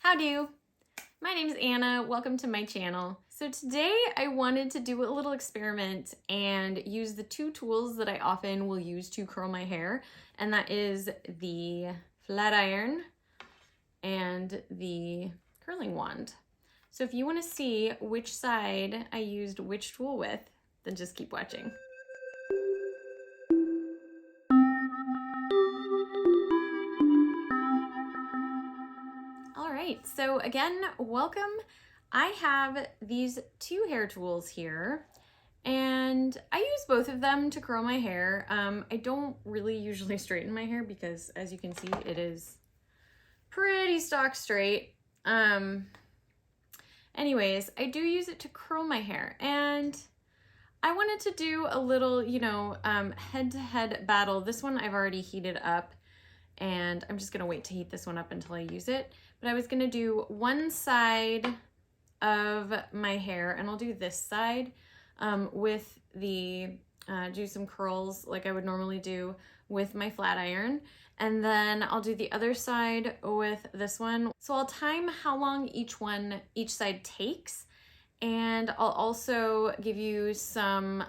Howdy! My name is Anna, welcome to my channel. So today I wanted to do a little experiment and use the two tools that I often will use to curl my hair, and that is the flat iron and the curling wand. So if you want to see which side I used which tool with, then just keep watching. All right, so again, welcome. I have these two hair tools here, and I use both of them to curl my hair. I don't really usually straighten my hair because, as you can see, it is pretty stock straight. Anyways, I do use it to curl my hair, and I wanted to do a little, head-to-head battle. This one I've already heated up, and I'm just gonna wait to heat this one up until I use it. But I was gonna do one side of my hair, and I'll do this side with the, do some curls like I would normally do with my flat iron. And then I'll do the other side with this one. So I'll time how long each side takes. And I'll also give you some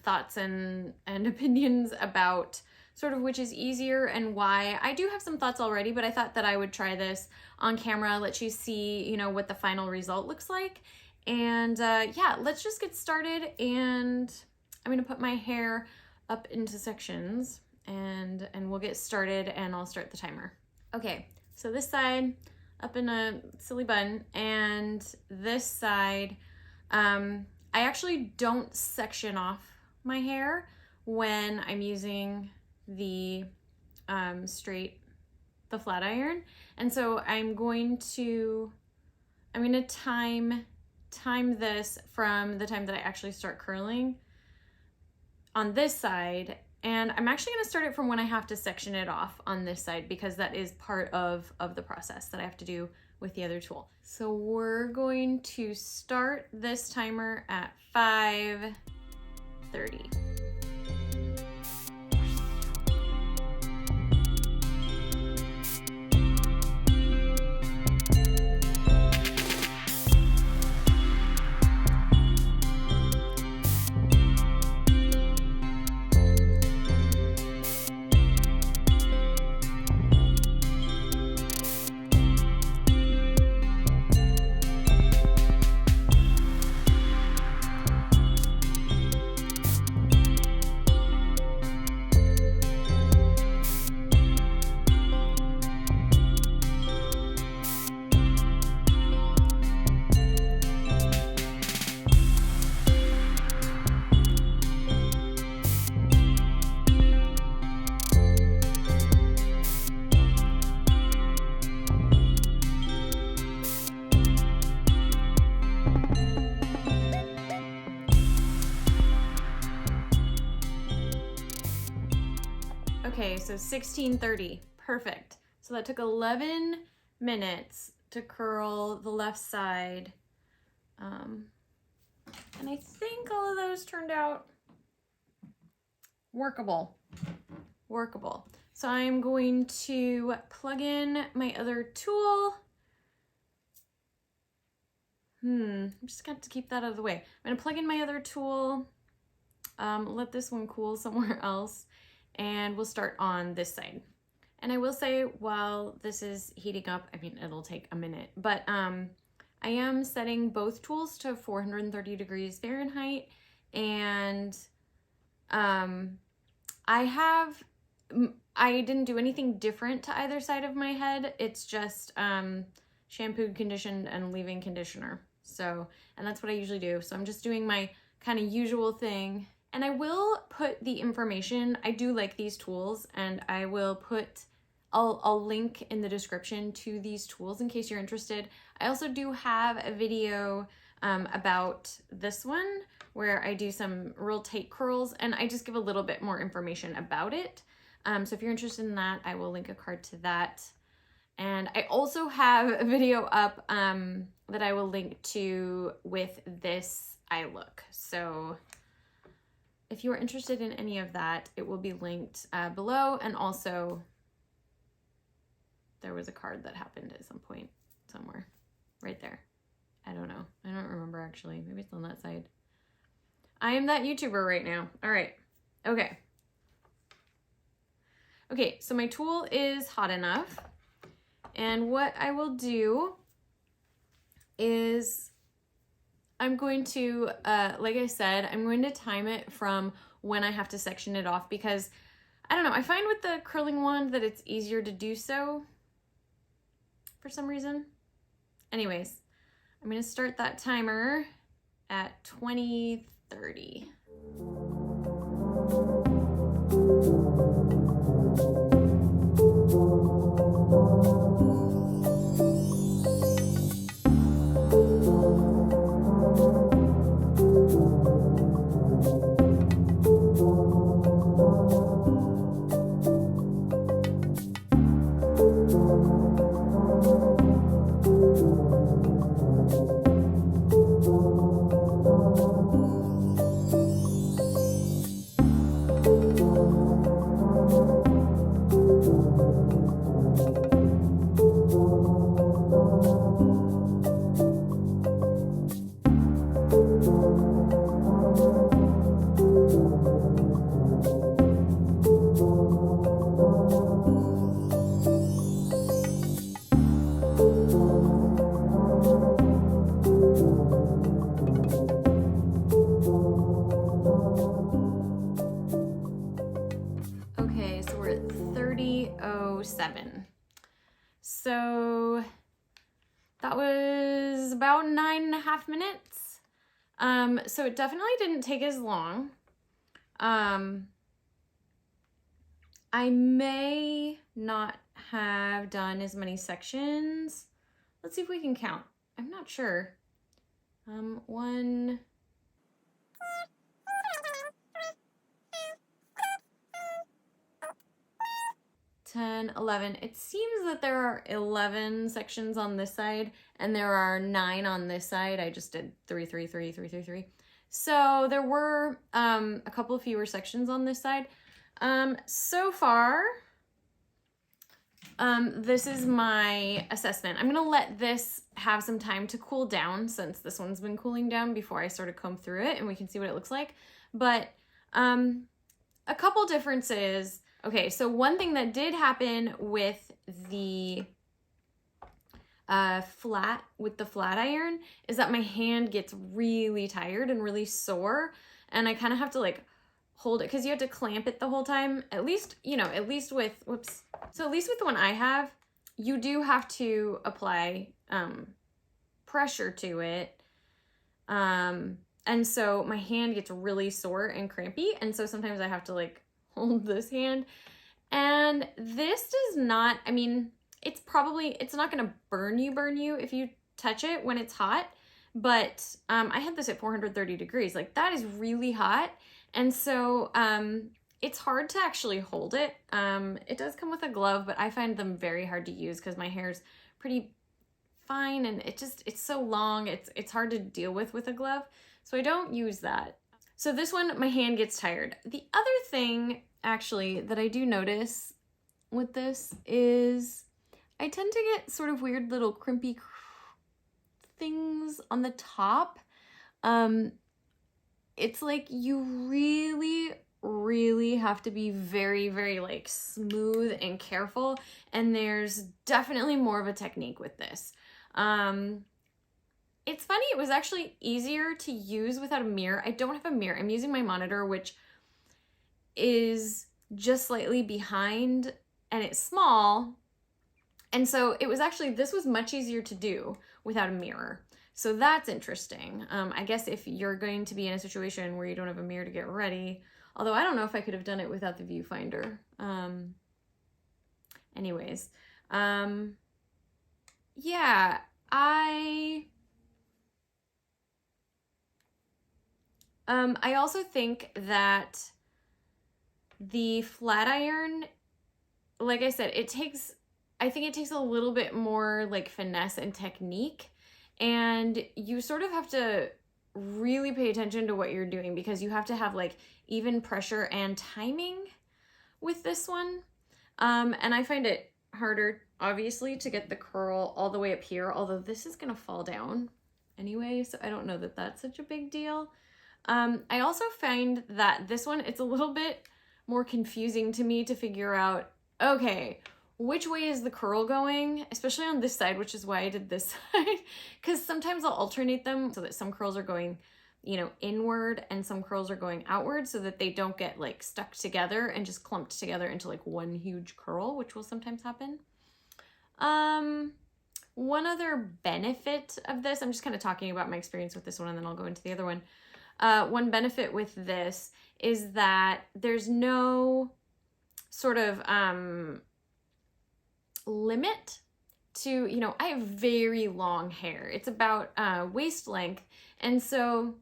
thoughts and opinions about sort of which is easier and why. I do have some thoughts already, but I thought that I would try this on camera, let you see, what the final result looks like. And yeah, let's just get started. And I'm gonna put my hair up into sections and we'll get started, and I'll start the timer. Okay, so this side up in a silly bun, and this side, I actually don't section off my hair when I'm using the the flat iron, and so I'm gonna time this from the time that I actually start curling on this side, and I'm actually gonna start it from when I have to section it off on this side, because that is part of the process that I have to do with the other tool. So we're going to start this timer at 5:30. Okay, so 16:30, perfect. So that took 11 minutes to curl the left side. And I think all of those turned out workable. So I'm going to plug in my other tool. I'm just got to keep that out of the way. I'm gonna plug in my other tool, let this one cool somewhere else, and we'll start on this side. And I will say, while this is heating up, it'll take a minute, but I am setting both tools to 430 degrees Fahrenheit, and I didn't do anything different to either side of my head. It's just shampooed, conditioned, and leave-in conditioner. So, and that's what I usually do. So I'm just doing my kind of usual thing. And I will put the information, I do like these tools, and I will put, I'll link in the description to these tools in case you're interested. I also do have a video about this one where I do some real tight curls, and I just give a little bit more information about it. So if you're interested in that, I will link a card to that. And I also have a video up that I will link to with this eye look. So if you are interested in any of that, it will be linked below. And also, there was a card that happened at some point somewhere. actually. Maybe it's on that side. I am that YouTuber right now. All right. Okay. Okay, so my tool is hot enough. And what I will do is I'm going to, like I said, I'm going to time it from when I have to section it off because, I don't know, I find with the curling wand that it's easier to do so for some reason. Anyways, I'm going to start that timer at 20:30. So that was about 9.5 minutes. So it definitely didn't take as long. I may not have done as many sections. Let's see if we can count. I'm not sure. 1, 10, 11. It seems that there are 11 sections on this side and there are 9 on this side. I just did 3, 3, 3, 3, 3, 3. So there were a couple fewer sections on this side. So far, this is my assessment. I'm gonna let this have some time to cool down since this one's been cooling down before I sort of comb through it and we can see what it looks like. But a couple differences. Okay, so one thing that did happen with the flat iron is that my hand gets really tired and really sore, and I kind of have to like hold it because you have to clamp it the whole time. At least, you know, at least with at least with the one I have, you do have to apply pressure to it. And so my hand gets really sore and crampy, and so sometimes I have to like hold this hand. And this does not, I mean, it's not gonna burn you if you touch it when it's hot, but I had this at 430 degrees. Like, that is really hot. And so it's hard to actually hold it. It does come with a glove, but I find them very hard to use because my hair's pretty fine and it's so long, it's hard to deal with a glove. So I don't use that. So this one, my hand gets tired. The other thing actually that I do notice with this is I tend to get sort of weird little crimpy things on the top. It's like you really have to be very, very like smooth and careful. And there's definitely more of a technique with this. It's funny, it was actually easier to use without a mirror. I don't have a mirror. I'm using my monitor, which is just slightly behind and it's small. And so it was actually, this was much easier to do without a mirror. So that's interesting. I guess if you're going to be in a situation where you don't have a mirror to get ready, although I don't know if I could have done it without the viewfinder. Anyways, yeah, I also think that the flat iron, like I said, I think it takes a little bit more like finesse and technique, and you sort of have to really pay attention to what you're doing because you have to have like even pressure and timing with this one. And I find it harder, obviously, to get the curl all the way up here, although this is gonna fall down anyway, so I don't know that that's such a big deal. I also find that this one, it's a little bit more confusing to me to figure out, okay, which way is the curl going, especially on this side, which is why I did this side, because sometimes I'll alternate them so that some curls are going, you know, inward and some curls are going outward so that they don't get like stuck together and just clumped together into like one huge curl, which will sometimes happen. One other benefit of this, I'm just kind of talking about my experience with this one and then I'll go into the other one. One benefit with this is that there's no sort of limit to, you know, I have very long hair. It's about waist length. And so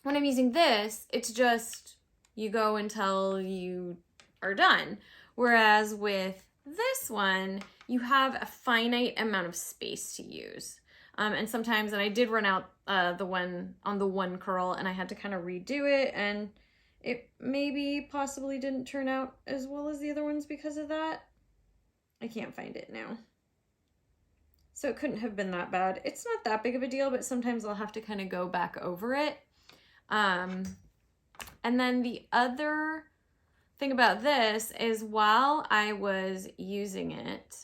when I'm using this, it's just you go until you are done. Whereas with this one, you have a finite amount of space to use. And sometimes, and I did run out the one curl and I had to kind of redo it, and it maybe possibly didn't turn out as well as the other ones because of that. I can't find it now. So it couldn't have been that bad. It's not that big of a deal, but sometimes I'll have to kind of go back over it. And then the other thing about this is while I was using it,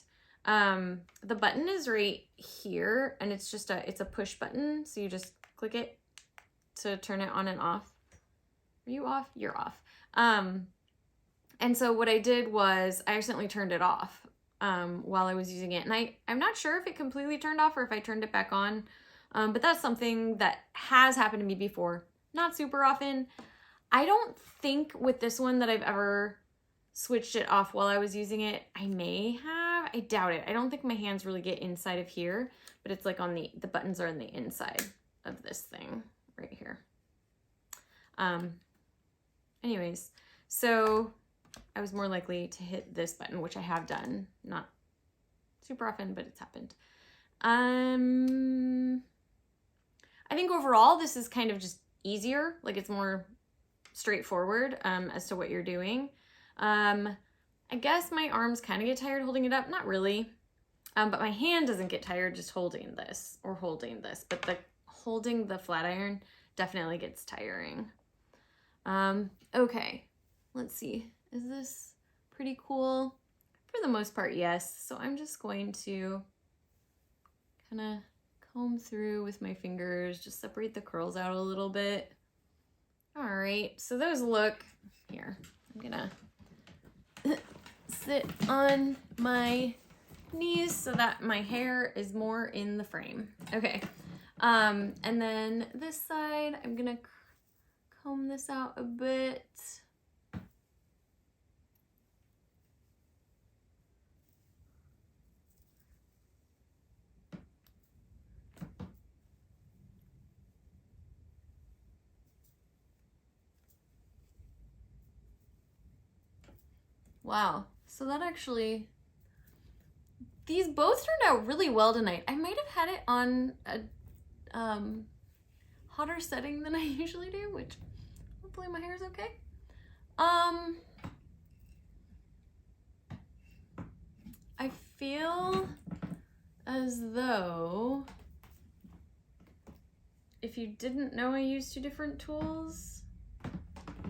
the button is right here and it's just it's a push button. So you just click it to turn it on and off. Are you off? You're off. And so what I did was I accidentally turned it off while I was using it. And I'm not sure if it completely turned off or if I turned it back on. But that's something that has happened to me before. Not super often. I don't think with this one that I've ever switched it off while I was using it. I may have. I doubt it. I don't think my hands really get inside of here, but it's like on the buttons are on the inside of this thing right here. Anyways, so I was more likely to hit this button, which I have done. Not super often, but it's happened. I think overall this is kind of just easier. Like it's more straightforward as to what you're doing. I guess my arms kind of get tired holding it up. Not really. But my hand doesn't get tired just holding this or holding this. But holding the flat iron definitely gets tiring. Okay, let's see. Is this pretty cool? For the most part, yes. So I'm just going to kind of comb through with my fingers, just separate the curls out a little bit. All right, so those look, here, I'm gonna sit on my knees so that my hair is more in the frame. Okay, and then this side, I'm gonna comb this out a bit. Wow, so that actually, these both turned out really well tonight. I might have had it on a hotter setting than I usually do, which hopefully my hair is okay. I feel as though if you didn't know I used two different tools,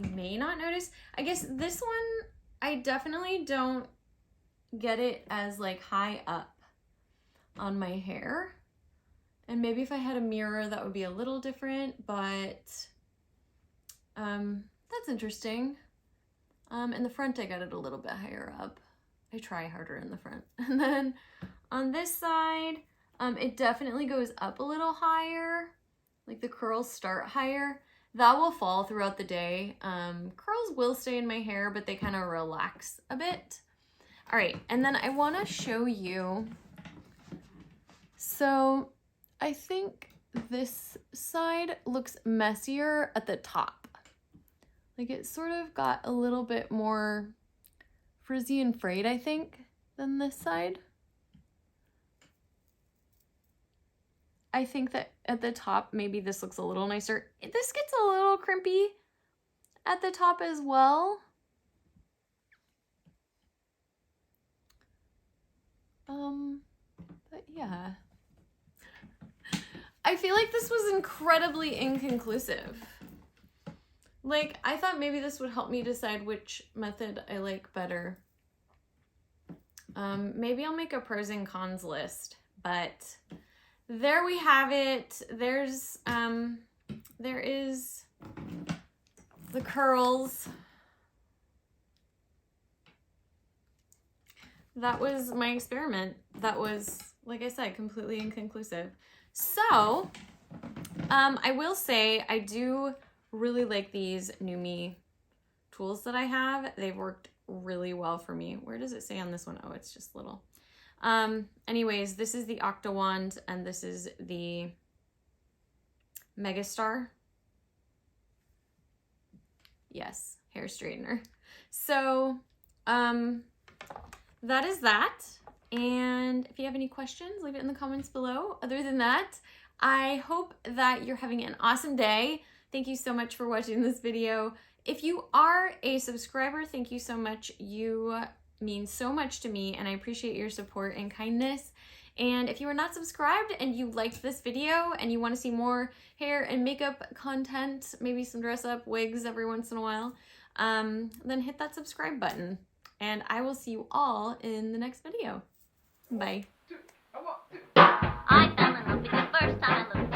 you may not notice. I guess this one, I definitely don't get it as like high up on my hair. And maybe if I had a mirror that would be a little different, but that's interesting. In the front, I got it a little bit higher up. I try harder in the front. And then on this side, it definitely goes up a little higher. Like the curls start higher. That will fall throughout the day. Curls will stay in my hair, but they kind of relax a bit. All right, and then I want to show you. So I think this side looks messier at the top. Like it sort of got a little bit more frizzy and frayed, I think, than this side. I think that at the top, maybe this looks a little nicer. This gets a little crimpy at the top as well. But yeah. I feel like this was incredibly inconclusive. Like, I thought maybe this would help me decide which method I like better. Maybe I'll make a pros and cons list, but there we have it. There is the curls. That was my experiment. That was, like I said, completely inconclusive. So, I will say I do really like these NuMe tools that I have. They've worked really well for me. Where does it say on this one? Oh, it's just little. Anyways, this is the Octowand and this is the Megastar. Yes, hair straightener. So, that is that. And if you have any questions, leave it in the comments below. Other than that, I hope that you're having an awesome day. Thank you so much for watching this video. If you are a subscriber, thank you so much. You mean so much to me and I appreciate your support and kindness. And if you are not subscribed and you liked this video and you want to see more hair and makeup content, maybe some dress up wigs every once in a while, then hit that subscribe button. And I will see you all in the next video. Bye. I fell in love with the first time I looked